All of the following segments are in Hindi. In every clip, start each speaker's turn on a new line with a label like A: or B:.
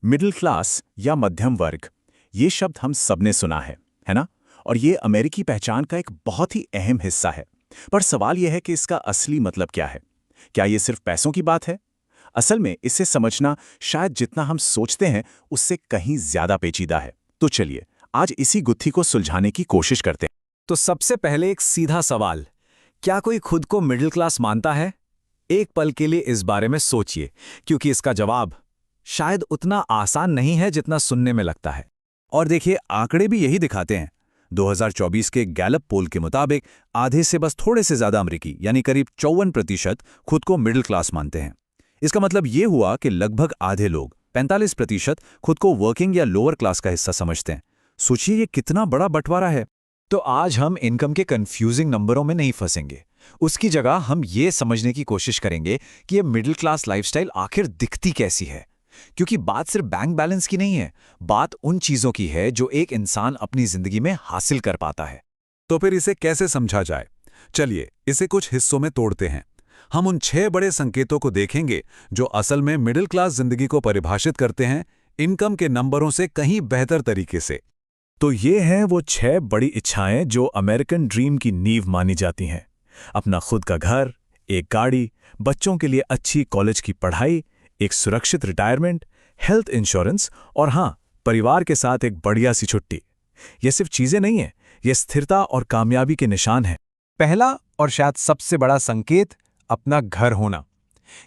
A: मिडिल क्लास या मध्यम वर्ग, ये शब्द हम सबने सुना है ना? और ये अमेरिकी पहचान का एक बहुत ही अहम हिस्सा है। पर सवाल यह है कि इसका असली मतलब क्या है? क्या ये सिर्फ पैसों की बात है? असल में इसे समझना शायद जितना हम सोचते हैं उससे कहीं ज्यादा पेचीदा है। तो चलिए आज इसी गुत्थी को सुलझाने की कोशिश करते हैं।
B: तो सबसे पहले एक सीधा सवाल, क्या कोई खुद को मिडिल क्लास मानता है? एक पल के लिए इस बारे में सोचिए, क्योंकि इसका जवाब शायद उतना आसान नहीं है जितना सुनने में लगता है।
C: और देखिए, आंकड़े भी यही दिखाते हैं। 2024 के गैलप पोल के मुताबिक आधे से बस थोड़े से ज्यादा अमेरिकी यानी करीब 54% खुद को मिडिल क्लास मानते हैं। इसका मतलब ये हुआ कि लगभग आधे लोग 45% खुद को वर्किंग या लोअर क्लास का हिस्सा समझते हैं। सोचिए ये कितना बड़ा बंटवारा है।
B: तो आज हम इनकम के कंफ्यूजिंग नंबरों में नहीं फंसेंगे। उसकी जगह हम ये समझने की कोशिश करेंगे कि ये मिडिल क्लास लाइफस्टाइल आखिर दिखती कैसी है। क्योंकि बात सिर्फ बैंक बैलेंस की नहीं है, बात उन चीजों की है जो एक इंसान अपनी जिंदगी में हासिल कर पाता है।
C: तो फिर इसे कैसे समझा जाए? चलिए इसे कुछ हिस्सों में तोड़ते हैं। हम उन 6 बड़े संकेतों को देखेंगे जो असल में मिडिल क्लास जिंदगी को परिभाषित करते हैं, इनकम के नंबरों से कहीं बेहतर तरीके से।
A: तो ये हैं वो 6 बड़ी इच्छाएं जो अमेरिकन ड्रीम की नींव मानी जाती हैं। अपना खुद का घर, एक गाड़ी, बच्चों के लिए अच्छी कॉलेज की पढ़ाई, एक सुरक्षित रिटायरमेंट, हेल्थ इंश्योरेंस और हाँ, परिवार के साथ एक बढ़िया सी छुट्टी। ये सिर्फ चीजें नहीं हैं, ये स्थिरता और कामयाबी के निशान हैं।
B: पहला और शायद सबसे बड़ा संकेत, अपना घर होना।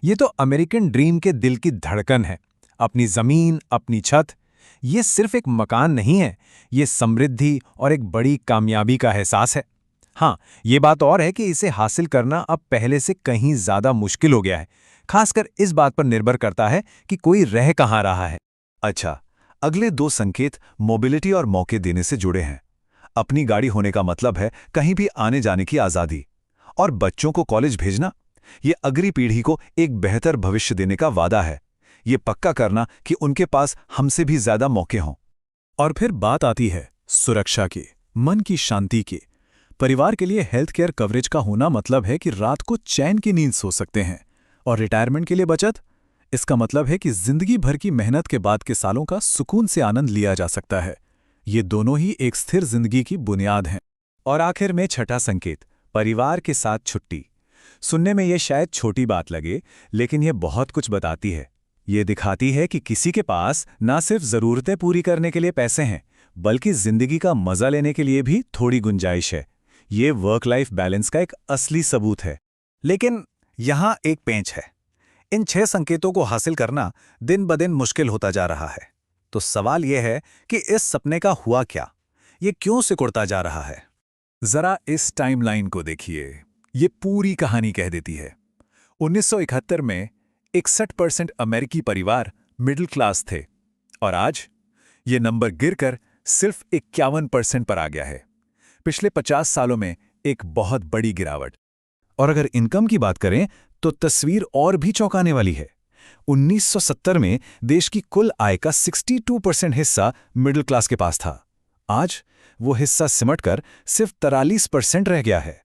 B: ये तो अमेरिकन ड्रीम के दिल की धड़कन है। अपनी जमीन, अपनी छत। ये सिर्फ एक मकान नहीं है, ये समृद्धि और एक बड़ी कामयाबी का एहसास है। हाँ, ये बात और है कि इसे हासिल करना अब पहले से कहीं ज्यादा मुश्किल हो गया है। खासकर इस बात पर निर्भर करता है कि कोई रह कहाँ रहा है।
C: अच्छा, अगले 2 संकेत मोबिलिटी और मौके देने से जुड़े हैं। अपनी गाड़ी होने का मतलब है कहीं भी आने जाने की आज़ादी, और बच्चों को कॉलेज भेजना, ये अगली पीढ़ी को एक बेहतर भविष्य देने का वादा है। ये पक्का करना कि उनके पास हमसे भी ज्यादा मौके हों।
A: और फिर बात आती है सुरक्षा की, मन की शांति की। परिवार के लिए हेल्थ केयर कवरेज का होना मतलब है कि रात को चैन की नींद सो सकते हैं। और रिटायरमेंट के लिए बचत, इसका मतलब है कि जिंदगी भर की मेहनत के बाद के सालों का सुकून से आनंद लिया जा सकता है। ये दोनों ही एक स्थिर जिंदगी की बुनियाद हैं।
B: और आखिर में छठा संकेत, परिवार के साथ छुट्टी। सुनने में ये शायद छोटी बात लगे, लेकिन ये बहुत कुछ बताती है। ये दिखाती है कि किसी के पास ना सिर्फ जरूरतें पूरी करने के लिए पैसे हैं, बल्कि जिंदगी का मजा लेने के लिए भी थोड़ी गुंजाइश है। ये वर्क लाइफ बैलेंस का एक असली सबूत है। लेकिन यहां एक पेंच है। इन 6 संकेतों को हासिल करना दिन ब दिन मुश्किल होता जा रहा है। तो सवाल यह है कि इस सपने का हुआ क्या? ये क्यों सिकुड़ता जा रहा है?
A: जरा इस टाइमलाइन को देखिए, ये पूरी कहानी कह देती है। 1971 में 61% अमेरिकी परिवार मिडिल क्लास थे और आज ये नंबर गिरकर सिर्फ 51% पर आ गया है। पिछले 50 सालों में एक बहुत बड़ी गिरावट। और अगर इनकम की बात करें तो तस्वीर और भी चौंकाने वाली है। 1970 में देश की कुल आय का 62% हिस्सा मिडिल क्लास के पास था। आज वो हिस्सा सिमटकर सिर्फ 43% रह गया है।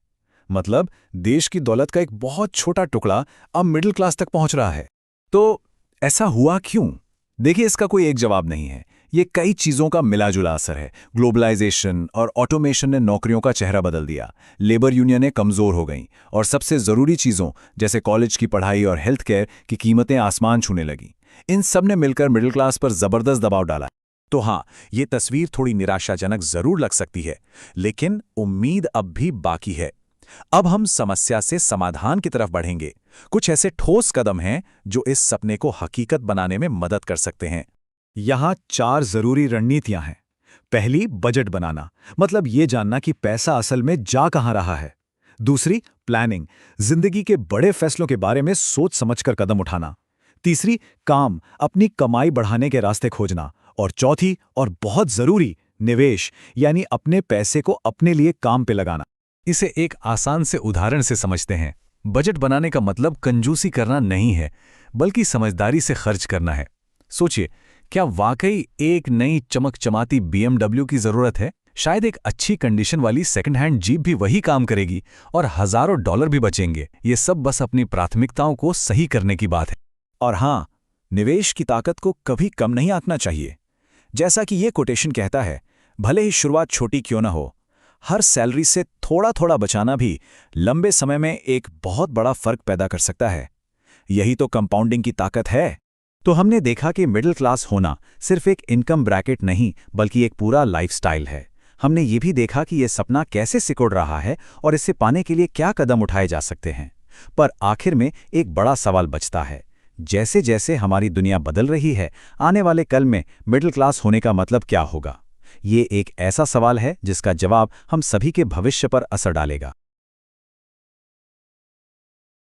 A: मतलब देश की दौलत का एक बहुत छोटा टुकड़ा अब मिडिल क्लास तक पहुंच रहा है। तो ऐसा हुआ क्यों? देखिए, इसका कोई एक जवाब नहीं है। ये कई चीजों का मिलाजुला असर है। ग्लोबलाइजेशन और ऑटोमेशन ने नौकरियों का चेहरा बदल दिया, लेबर यूनियनें कमजोर हो गईं और सबसे जरूरी चीजों जैसे कॉलेज की पढ़ाई और हेल्थ केयर की कीमतें आसमान छूने लगीं। इन सब ने मिलकर मिडिल क्लास पर जबरदस्त दबाव डाला। तो हाँ, ये तस्वीर थोड़ी निराशाजनक जरूर लग सकती है, लेकिन उम्मीद अब भी बाकी है। अब हम समस्या से समाधान की तरफ बढ़ेंगे। कुछ ऐसे ठोस कदम हैं जो इस सपने को हकीकत बनाने में मदद कर सकते हैं।
B: यहां 4 जरूरी रणनीतियां हैं। पहली, बजट बनाना, मतलब ये जानना कि पैसा असल में जा कहां रहा है। दूसरी, प्लानिंग, जिंदगी के बड़े फैसलों के बारे में सोच समझकर कदम उठाना। तीसरी, काम, अपनी कमाई बढ़ाने के रास्ते खोजना। और चौथी और बहुत जरूरी, निवेश, यानी अपने पैसे को अपने लिए काम पे लगाना।
A: इसे एक आसान से उदाहरण से समझते हैं। बजट बनाने का मतलब कंजूसी करना नहीं है, बल्कि समझदारी से खर्च करना है। सोचिए, क्या वाकई एक नई चमकचमाती BMW की जरूरत है? शायद एक अच्छी कंडीशन वाली सेकंड हैंड जीप भी वही काम करेगी और $1000 भी बचेंगे। ये सब बस अपनी प्राथमिकताओं को सही करने की बात है।
B: और हाँ, निवेश की ताकत को कभी कम नहीं आंकना चाहिए। जैसा कि ये कोटेशन कहता है, भले ही शुरुआत छोटी क्यों न हो, हर सैलरी से थोड़ा थोड़ा बचाना भी लंबे समय में एक बहुत बड़ा फर्क पैदा कर सकता है। यही तो कंपाउंडिंग की ताकत है। तो हमने देखा कि मिडिल क्लास होना सिर्फ एक इनकम ब्रैकेट नहीं बल्कि एक पूरा लाइफस्टाइल है। हमने ये भी देखा कि ये सपना कैसे सिकुड़ रहा है और इसे पाने के लिए क्या कदम उठाए जा सकते हैं। पर आखिर में एक बड़ा सवाल बचता है, जैसे जैसे हमारी दुनिया बदल रही है, आने वाले कल में मिडिल क्लास होने का मतलब क्या होगा? ये एक ऐसा सवाल है जिसका जवाब हम सभी के भविष्य पर असर डालेगा।